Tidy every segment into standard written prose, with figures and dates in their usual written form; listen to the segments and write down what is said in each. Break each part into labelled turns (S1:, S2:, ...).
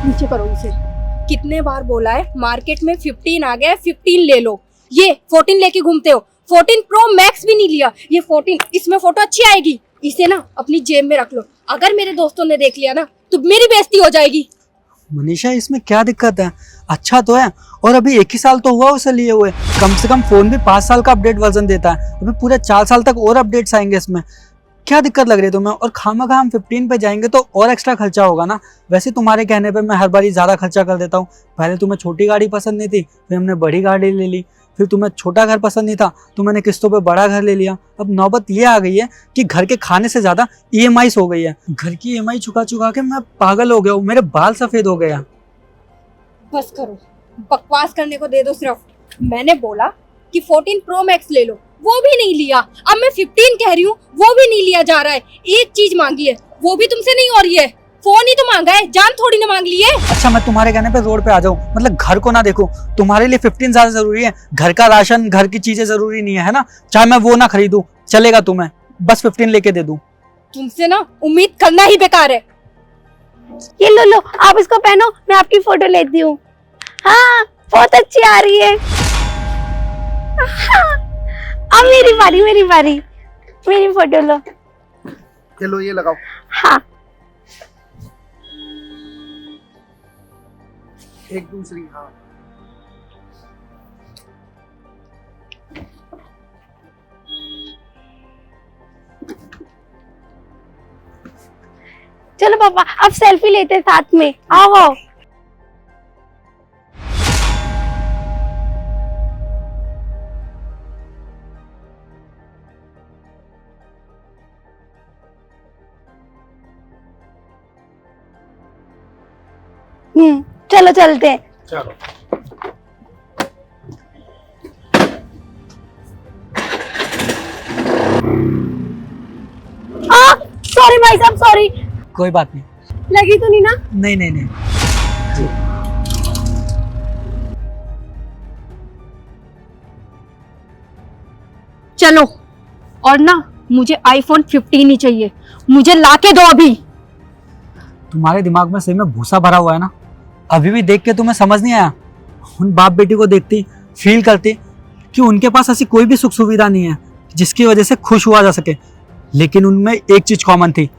S1: नीचे करो इसे। कितने बार बोला है मार्केट में 15 आ गया, 15 ले लो। ये 14 लेके घूमते हो। 14 प्रो मैक्स भी नहीं लिया, ये 14, इसमें फोटो अच्छी आएगी। इसे ना अपनी जेब में रख लो, अगर मेरे दोस्तों ने देख लिया ना तो मेरी बेइज्जती हो जाएगी।
S2: मनीषा इसमें क्या दिक्कत है, अच्छा तो है। और अभी 1 ही साल तो हुआ उसे लिए हुए, कम से कम फोन भी 5 साल का अपडेट वर्जन देता है, अभी पूरे 4 साल तक और अपडेट्स आएंगे इसमें। क्या दिक्कत लग रही है तुम्हें? और खामखा हम 15 पे जाएंगे तो और एक्स्ट्रा खर्चा होगा ना। वैसे तुम्हारे कहने पे मैं हर बार ज्यादा खर्चा कर देता हूँ। पहले तुम्हें छोटी गाड़ी पसंद नहीं थी, फिर हमने बड़ी गाड़ी ले ली। फिर तुम्हें छोटा घर पसंद नहीं था तो मैंने किस्तों पे बड़ा घर ले लिया। अब नौबत ये आ गई है कि घर के खाने से ज्यादा EMI हो गई है। घर की EMI चुका चुका के मैं पागल हो गया हूँ, मेरे बाल सफेद हो गया।
S1: बस करो, बकवास करने को दे दो सिर्फ। मैंने बोला कि 14 प्रो मैक्स ले लो, वो भी नहीं लिया। अब मैं 15 कह रही हूँ, वो भी नहीं लिया जा रहा है। एक चीज मांगी है, वो भी तुमसे नहीं हो रही है। फोन ही तो मांगा है, जान थोड़ी ना मांग ली है।
S2: अच्छा मैं तुम्हारे कहने पे रोड पे आ जाऊं, मतलब घर को ना देखूं? तुम्हारे लिए 15 ज्यादा जरूरी है, घर का राशन घर की चीजें जरूरी नहीं है ना? चाहे मैं वो ना खरीदूं चलेगा तुम्हें, बस 15 लेके दे दूं।
S1: तुमसे ना उम्मीद करना ही बेकार है।
S3: ये लो लो, आप इसको पहनो, मैं आपकी फोटो लेती हूँ। हाँ बहुत अच्छी आ रही है। अब मेरी बारी, मेरी फोटो लो।
S4: ये लो, ये लगाओ।
S3: हाँ
S4: एक दूसरी, हाँ।
S3: चलो पापा, अब सेल्फी लेते हैं साथ में, आओ। चलो चलते हैं।
S4: चलो।
S3: सॉरी भाई साहब, सॉरी।
S2: कोई बात नहीं।
S3: लगी तो नहीं ना?
S2: नहीं।
S1: चलो, और ना मुझे iPhone 15 ही चाहिए, मुझे लाके दो अभी।
S2: तुम्हारे दिमाग में सही में भूसा भरा हुआ है ना? अभी भी देख के तुम्हें समझ नहीं आया? उन बाप बेटी को देखती फील करती कि उनके पास ऐसी कोई भी सुख सुविधा नहीं है जिसकी वजह से खुश हुआ जा सके, लेकिन उनमें एक चीज कॉमन थी,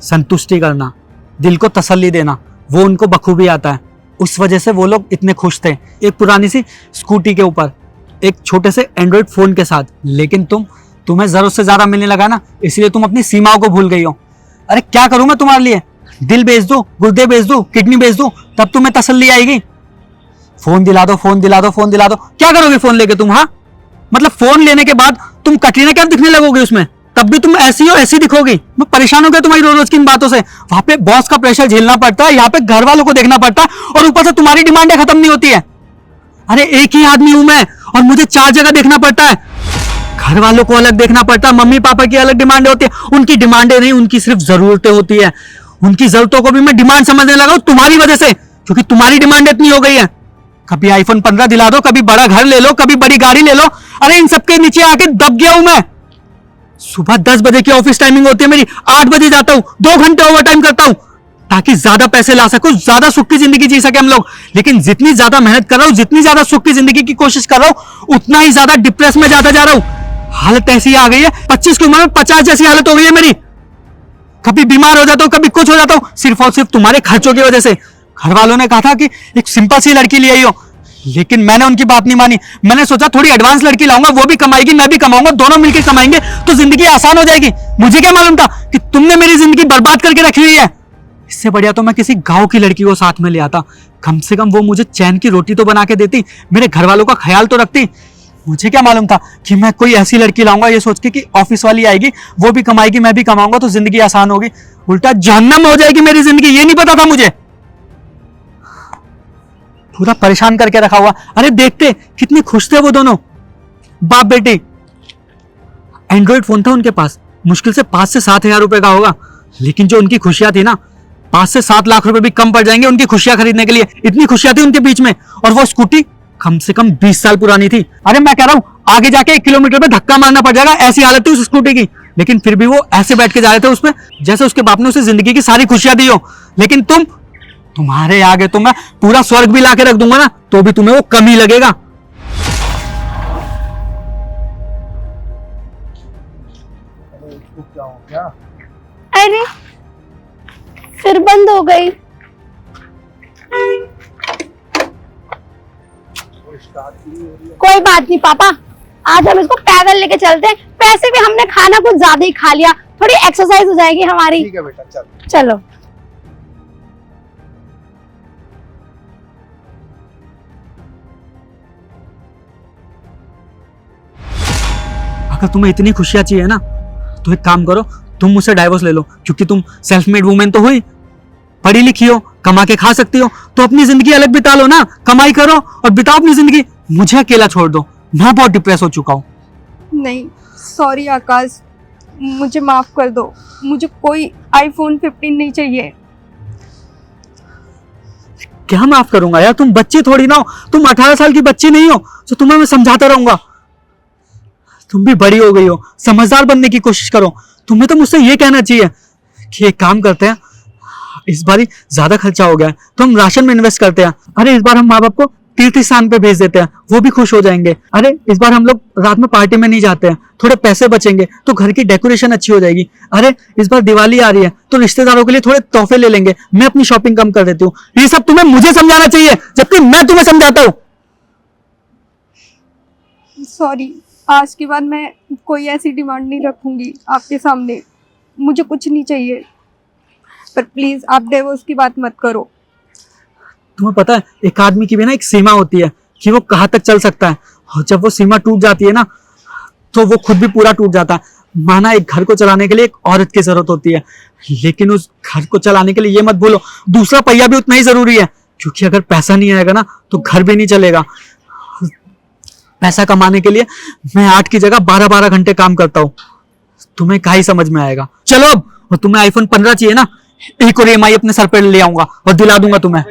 S2: संतुष्टि करना, दिल को तसल्ली देना। वो उनको बखूबी आता है, उस वजह से वो लोग इतने खुश थे। एक पुरानी सी स्कूटी के ऊपर, एक छोटे से एंड्रॉइड फोन के साथ। लेकिन तुम्हें जरूरत से ज्यादा मिलने लगा ना, इसलिए तुम अपनी सीमाओं को भूल गई हो। अरे क्या करूं मैं तुम्हारे लिए? दिल बेच दूं, गुर्दे बेच दूं, किडनी बेच दूं, तब तुम्हें तसल्ली आएगी? फोन दिला दो, फोन दिला दो, फोन दिला दो। क्या करोगे फोन लेके तुम? हाँ मतलब फोन लेने के बाद तुम कटरीना कैफ दिखने लगोगे उसमें, तब भी तुम ऐसी हो ऐसी दिखोगी। मैं परेशान हो गया तुम्हारी रोज रोज की इन बातों से। वहां पे बॉस का प्रेशर झेलना पड़ता है, यहाँ पे घर वालों को देखना पड़ता है, और ऊपर से तुम्हारी डिमांडें खत्म नहीं होती है। अरे एक ही आदमी हूं मैं, और मुझे 4 जगह देखना पड़ता है। घर वालों को अलग देखना पड़ता है, मम्मी पापा की अलग डिमांडें होती है। उनकी डिमांडें नहीं, उनकी सिर्फ जरूरतें होती है। उनकी जरूरतों को भी मैं डिमांड समझने लगा हूं तुम्हारी वजह से, क्योंकि तुम्हारी डिमांड इतनी हो गई है। कभी iPhone 15 दिला दो, कभी बड़ा घर ले लो, कभी बड़ी गाड़ी ले लो। अरे इन सबके नीचे आके दब गया हूं मैं। सुबह 10 बजे की ऑफिस टाइमिंग होती है मेरी, 8 बजे जाता हूं, 2 घंटे ओवर टाइम करता हूं ताकि ज्यादा पैसे ला सकूं, ज्यादा सुख की जिंदगी जी सके हम लोग। लेकिन जितनी ज्यादा मेहनत कर रहा हूं, जितनी ज्यादा सुख की जिंदगी की कोशिश कर रहा हूं, उतना ही ज्यादा डिप्रेस में जाता जा रहा हूं। हालत ऐसी आ गई है, 25 की उम्र में 50 जैसी हालत हो गई है मेरी। कभी बीमार हो जाता हूं, कभी कुछ हो जाता हूं, सिर्फ और सिर्फ तुम्हारे खर्चों की वजह से। घर वालों ने कहा था कि एक सिंपल सी लड़की ले आई हो, लेकिन मैंने उनकी बात नहीं मानी। मैंने सोचा थोड़ी एडवांस लड़की लाऊंगा, वो भी कमाएगी, मैं भी कमाऊंगा, दोनों मिलकर कमाएंगे तो जिंदगी आसान हो जाएगी। मुझे क्या मालूम था कि तुमने मेरी जिंदगी बर्बाद करके रखी हुई है। इससे बढ़िया तो मैं किसी गांव की लड़की को साथ में ले आता, कम से कम वो मुझे चैन की रोटी तो बना के देती, मेरे घर वालों का ख्याल तो रखती। मुझे क्या मालूम था कि मैं कोई ऐसी लड़की लाऊंगा ये सोच के कि ऑफिस वाली आएगी, वो भी कमाएगी, मैं भी कमाऊंगा तो जिंदगी आसान होगी। उल्टा जहन्नम हो जाएगी मेरी जिंदगी, ये नहीं पता था मुझे। पूरा परेशान करके रखा हुआ। अरे देखते कितनी खुश थे वो दोनों बाप बेटी। एंड्रॉइड फोन था उनके पास, मुश्किल से 5 से 7 हजार रुपए का होगा, लेकिन जो उनकी खुशियां थी ना, 5 से 7 लाख रुपए भी कम पड़ जाएंगे उनकी खुशियां खरीदने के लिए। इतनी खुशियां थी उनके बीच में, और वो स्कूटी कम से कम 20 साल पुरानी थी। अरे मैं कह रहा हूं आगे जाके 1 किलोमीटर पे धक्का मारना पड़ जाएगा, ऐसी हालत थी उस स्कूटी की। लेकिन फिर भी वो ऐसे बैठ के जा रहे थे उसमें जैसे उसके बाप ने उसे जिंदगी की सारी खुशियां दी हो। लेकिन तुम्हारे आगे तो मैं पूरा स्वर्ग भी लाके रख दूंगा ना, तो भी तुम्हें वो कम ही लगेगा।
S4: अरे इसको क्या हो गया?
S3: अरे फिर बंद हो गई।
S4: वो स्टार्ट ही हो रही है।
S3: कोई बात नहीं पापा, आज हम इसको पैदल लेके चलते हैं। पैसे भी हमने खाना कुछ ज्यादा ही खा लिया, थोड़ी एक्सरसाइज हो जाएगी हमारी।
S4: ठीक है बेटा, चल।
S3: चलो।
S2: अगर तुम्हें इतनी खुशियां चाहिए ना, तो एक काम करो, तुम मुझसे डाइवोर्स ले लो, क्योंकि तुम सेल्फ मेड वुमेन तो हुई, पढ़ी लिखी हो, कमा के खा सकती हो, तो अपनी जिंदगी अलग बिता लो ना, कमाई करो और बिताओ अपनी जिंदगी। मुझे अकेला छोड़ दो, मैं बहुत डिप्रेस हो चुका हूँ।
S1: नहीं सॉरी आकाश, मुझे माफ कर दो, मुझे कोई आईफोन 15 नहीं चाहिए।
S2: क्या माफ करूंगा यार, तुम बच्ची थोड़ी ना हो, तुम 18 साल की बच्ची नहीं हो तो तुम्हें मैं समझाता रहूंगा। तुम भी बड़ी हो गई हो, समझदार बनने की कोशिश करो। तुम्हें तो मुझसे ये कहना चाहिए कि एक काम करते हैं, इस बार ही ज्यादा खर्चा हो गया है तो हम राशन में इन्वेस्ट करते हैं। अरे इस बार हम माँ बाप को तीर्थ स्थान पे भेज देते हैं, वो भी खुश हो जाएंगे। अरे इस बार हम लोग रात में पार्टी में नहीं जाते हैं, थोड़े पैसे बचेंगे तो घर की डेकोरेशन अच्छी हो जाएगी। अरे इस बार दिवाली आ रही है तो रिश्तेदारों के लिए थोड़े तोहफे ले लेंगे, मैं अपनी शॉपिंग कम कर देती हूँ। ये सब तुम्हें मुझे समझाना चाहिए, जबकि मैं तुम्हें समझाता हूँ।
S1: सॉरी, आज के बाद मैं कोई ऐसी डिमांड नहीं रखूंगी आपके सामने। मुझे कुछ नहीं चाहिए, पर प्लीज आप डिवोर्स की बात मत करो।
S2: तुम्हें पता है, एक आदमी की भी ना एक सीमा होती है कि वो कहाँ तक चल सकता है, और जब वो सीमा टूट जाती है ना, तो वो खुद भी पूरा टूट जाता है। माना एक घर को चलाने के लिए एक औरत की जरूरत होती है, लेकिन उस घर को चलाने के लिए ये मत भूलो, दूसरा पहिया भी उतना ही जरूरी है, क्योंकि अगर पैसा नहीं आएगा ना तो घर भी नहीं चलेगा। पैसा कमाने के लिए मैं 8 की जगह 12-12 घंटे काम करता हूँ, तुम्हें क्या ही समझ में आएगा। चलो अब, और तुम्हें आईफोन 15 चाहिए ना, एक और EMI अपने सर पे ले आऊंगा और दिला दूंगा तुम्हें।